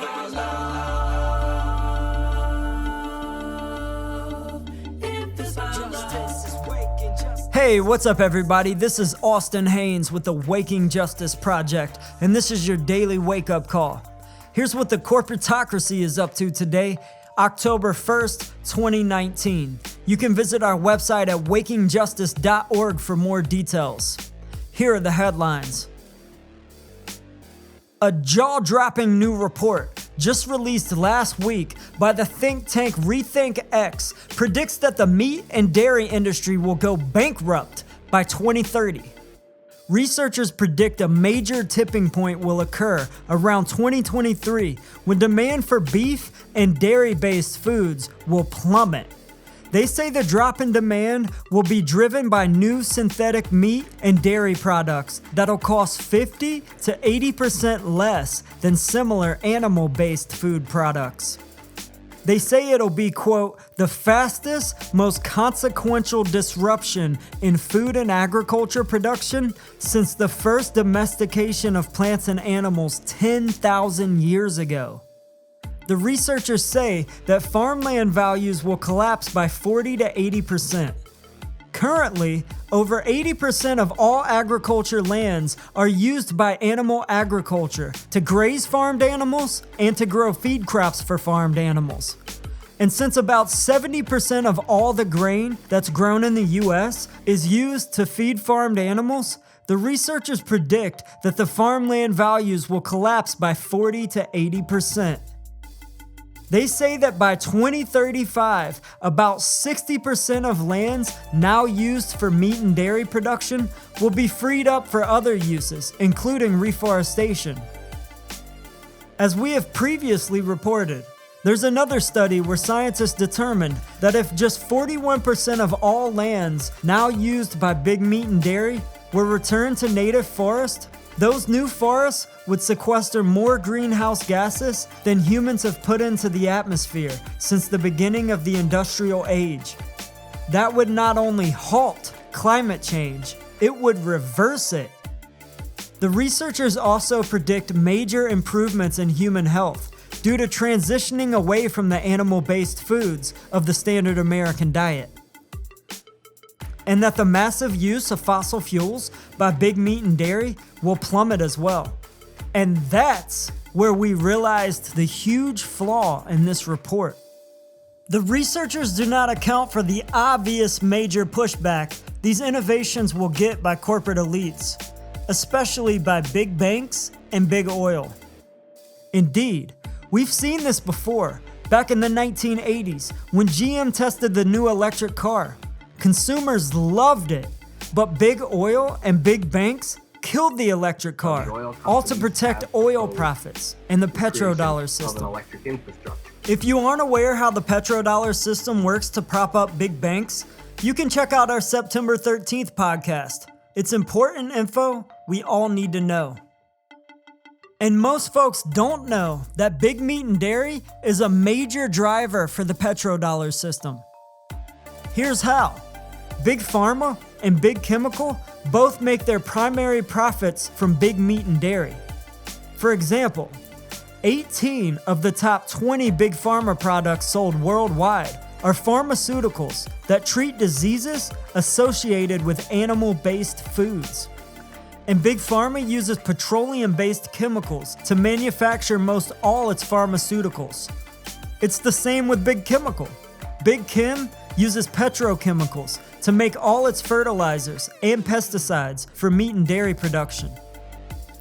our love. If it's our justice is waking justice. Hey, what's up everybody? This is Austin Haynes with the Waking Justice Project, and this is your daily wake-up call. Here's what the corporatocracy is up to today, October 1st, 2019. You can visit our website at wakingjustice.org for more details. Here are the headlines. A jaw-dropping new report, just released last week by the think tank Rethink X, predicts that the meat and dairy industry will go bankrupt by 2030. Researchers predict a major tipping point will occur around 2023 when demand for beef and dairy-based foods will plummet. They say the drop in demand will be driven by new synthetic meat and dairy products that'll cost 50 to 80% less than similar animal-based food products. They say it'll be, quote, the fastest, most consequential disruption in food and agriculture production since the first domestication of plants and animals 10,000 years ago. The researchers say that farmland values will collapse by 40 to 80%. Currently, over 80% of all agriculture lands are used by animal agriculture to graze farmed animals and to grow feed crops for farmed animals. And since about 70% of all the grain that's grown in the US is used to feed farmed animals, the researchers predict that the farmland values will collapse by 40 to 80%. They say that by 2035, about 60% of lands now used for meat and dairy production will be freed up for other uses, including reforestation. As we have previously reported, there's another study where scientists determined that if just 41% of all lands now used by big meat and dairy were returned to native forest, those new forests would sequester more greenhouse gases than humans have put into the atmosphere since the beginning of the industrial age. That would not only halt climate change, it would reverse it. The researchers also predict major improvements in human health due to transitioning away from the animal-based foods of the standard American diet. And that the massive use of fossil fuels by big meat and dairy will plummet as well. And that's where we realized the huge flaw in this report. The researchers do not account for the obvious major pushback these innovations will get by corporate elites, especially by big banks and big oil. Indeed, we've seen this before, back in the 1980s when GM tested the new electric car. Consumers loved it, but big oil and big banks killed the electric car, all to protect oil profits and the petrodollar system. If you aren't aware how the petrodollar system works to prop up big banks, you can check out our September 13th podcast. It's important info we all need to know. And most folks don't know that big meat and dairy is a major driver for the petrodollar system. Here's how. Big Pharma and Big Chemical both make their primary profits from big meat and dairy. For example, 18 of the top 20 Big Pharma products sold worldwide are pharmaceuticals that treat diseases associated with animal-based foods. And Big Pharma uses petroleum-based chemicals to manufacture most all its pharmaceuticals. It's the same with Big Chemical. Big Chem uses petrochemicals to make all its fertilizers and pesticides for meat and dairy production.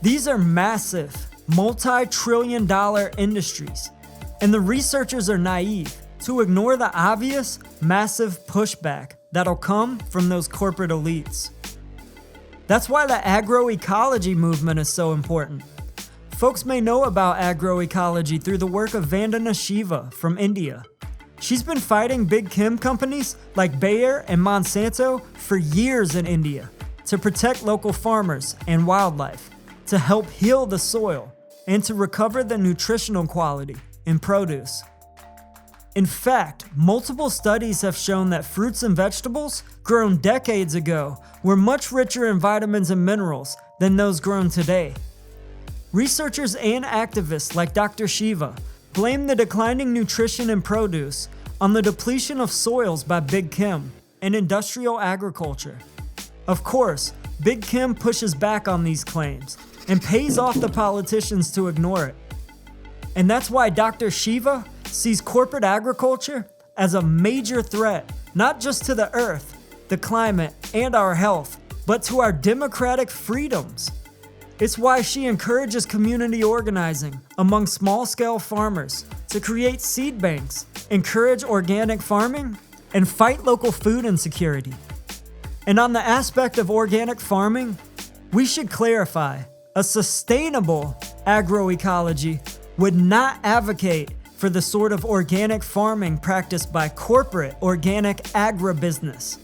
These are massive, multi-trillion-dollar industries, and the researchers are naive to ignore the obvious, massive pushback that'll come from those corporate elites. That's why the agroecology movement is so important. Folks may know about agroecology through the work of Vandana Shiva from India. She's been fighting big chem companies like Bayer and Monsanto for years in India to protect local farmers and wildlife, to help heal the soil, and to recover the nutritional quality in produce. In fact, multiple studies have shown that fruits and vegetables grown decades ago were much richer in vitamins and minerals than those grown today. Researchers and activists like Dr. Shiva blame the declining nutrition in produce on the depletion of soils by Big Chem and industrial agriculture. Of course, Big Chem pushes back on these claims and pays off the politicians to ignore it. And that's why Dr. Shiva sees corporate agriculture as a major threat, not just to the earth, the climate, and our health, but to our democratic freedoms. It's why she encourages community organizing among small-scale farmers to create seed banks, encourage organic farming, and fight local food insecurity. And on the aspect of organic farming, we should clarify, a sustainable agroecology would not advocate for the sort of organic farming practiced by corporate organic agribusiness.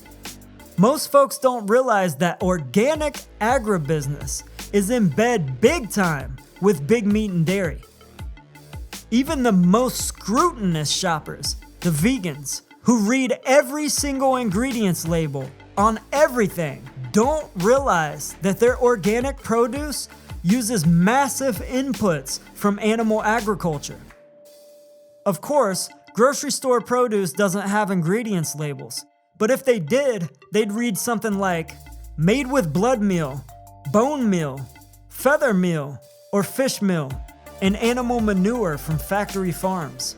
Most folks don't realize that organic agribusiness is in bed big time with big meat and dairy. Even the most scrutinous shoppers, the vegans, who read every single ingredients label on everything, don't realize that their organic produce uses massive inputs from animal agriculture. Of course, grocery store produce doesn't have ingredients labels, but if they did, they'd read something like, made with blood meal, bone meal, feather meal, or fish meal, and animal manure from factory farms.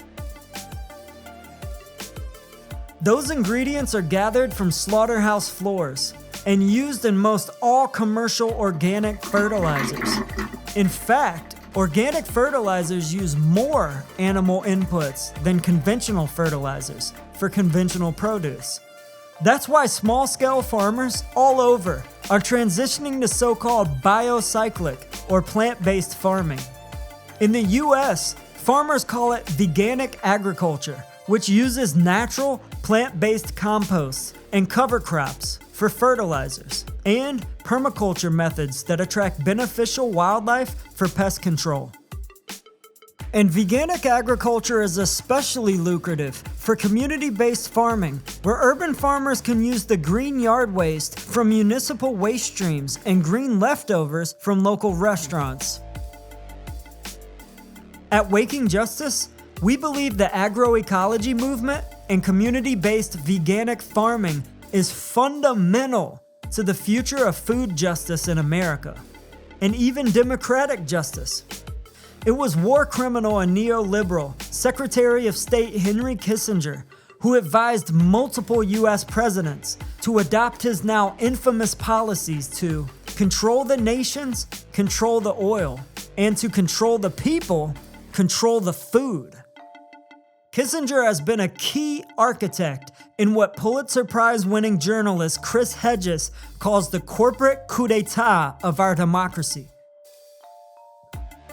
Those ingredients are gathered from slaughterhouse floors and used in most all commercial organic fertilizers. In fact, organic fertilizers use more animal inputs than conventional fertilizers for conventional produce. That's why small-scale farmers all over are transitioning to so-called biocyclic or plant-based farming. In the US, farmers call it veganic agriculture, which uses natural, plant-based composts and cover crops for fertilizers, and permaculture methods that attract beneficial wildlife for pest control. And veganic agriculture is especially lucrative for community-based farming, where urban farmers can use the green yard waste from municipal waste streams and green leftovers from local restaurants. At Waking Justice, we believe the agroecology movement and community-based veganic farming is fundamental to the future of food justice in America, and even democratic justice. It was war criminal and neoliberal Secretary of State Henry Kissinger who advised multiple US presidents to adopt his now infamous policies to control the nations, control the oil, and to control the people, control the food. Kissinger has been a key architect in what Pulitzer Prize-winning journalist Chris Hedges calls the corporate coup d'etat of our democracy.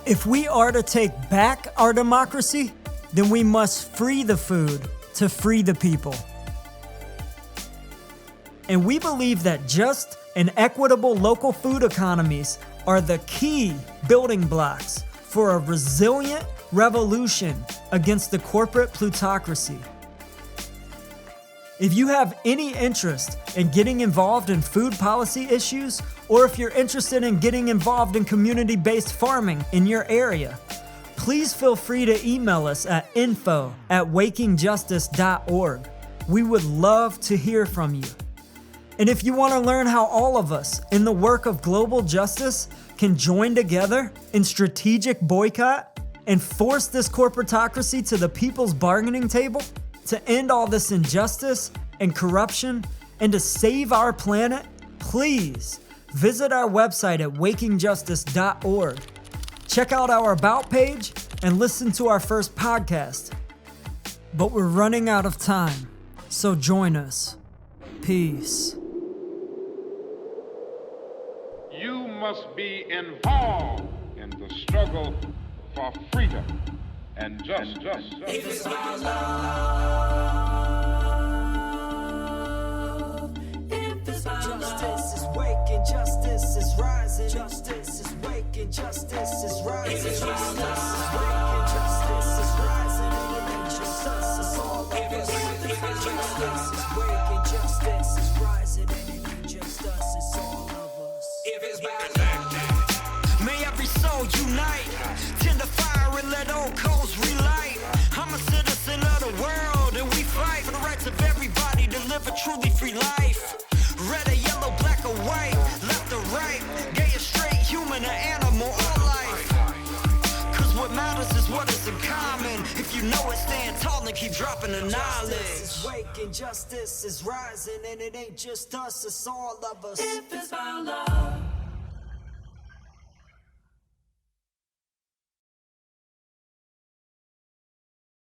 If we are to take back our democracy, then we must free the food to free the people. And we believe that just and equitable local food economies are the key building blocks for a resilient revolution against the corporate plutocracy. If you have any interest in getting involved in food policy issues, or if you're interested in getting involved in community-based farming in your area, please feel free to email us at info@wakingjustice.org. We would love to hear from you. And if you want to learn how all of us in the work of global justice can join together in strategic boycott and force this corporatocracy to the people's bargaining table to end all this injustice and corruption and to save our planet, please visit our website at wakingjustice.org. Check out our About page and listen to our first podcast. But we're running out of time, so join us. Peace. You must be involved in the struggle for freedom and justice. If it's about love, if it's about justice is waking, justice is rising. Justice is waking, justice is rising. If it's about love, justice is rising. And justice is all over. If it's justice is waking, justice is rising. And justice is all of us. If it's about love, may every soul all unite. Tend the fire and let old coals relight. I'm a citizen of the world and we fight for the rights of everybody to live a truly free life. Red or yellow, black or white, left or right, gay or straight, human or animal, all life. Cause what matters is what is in common. If you know it, stand tall and keep dropping the knowledge. Justice is waking, justice is rising, and it ain't just us, it's all of us. If it's about love.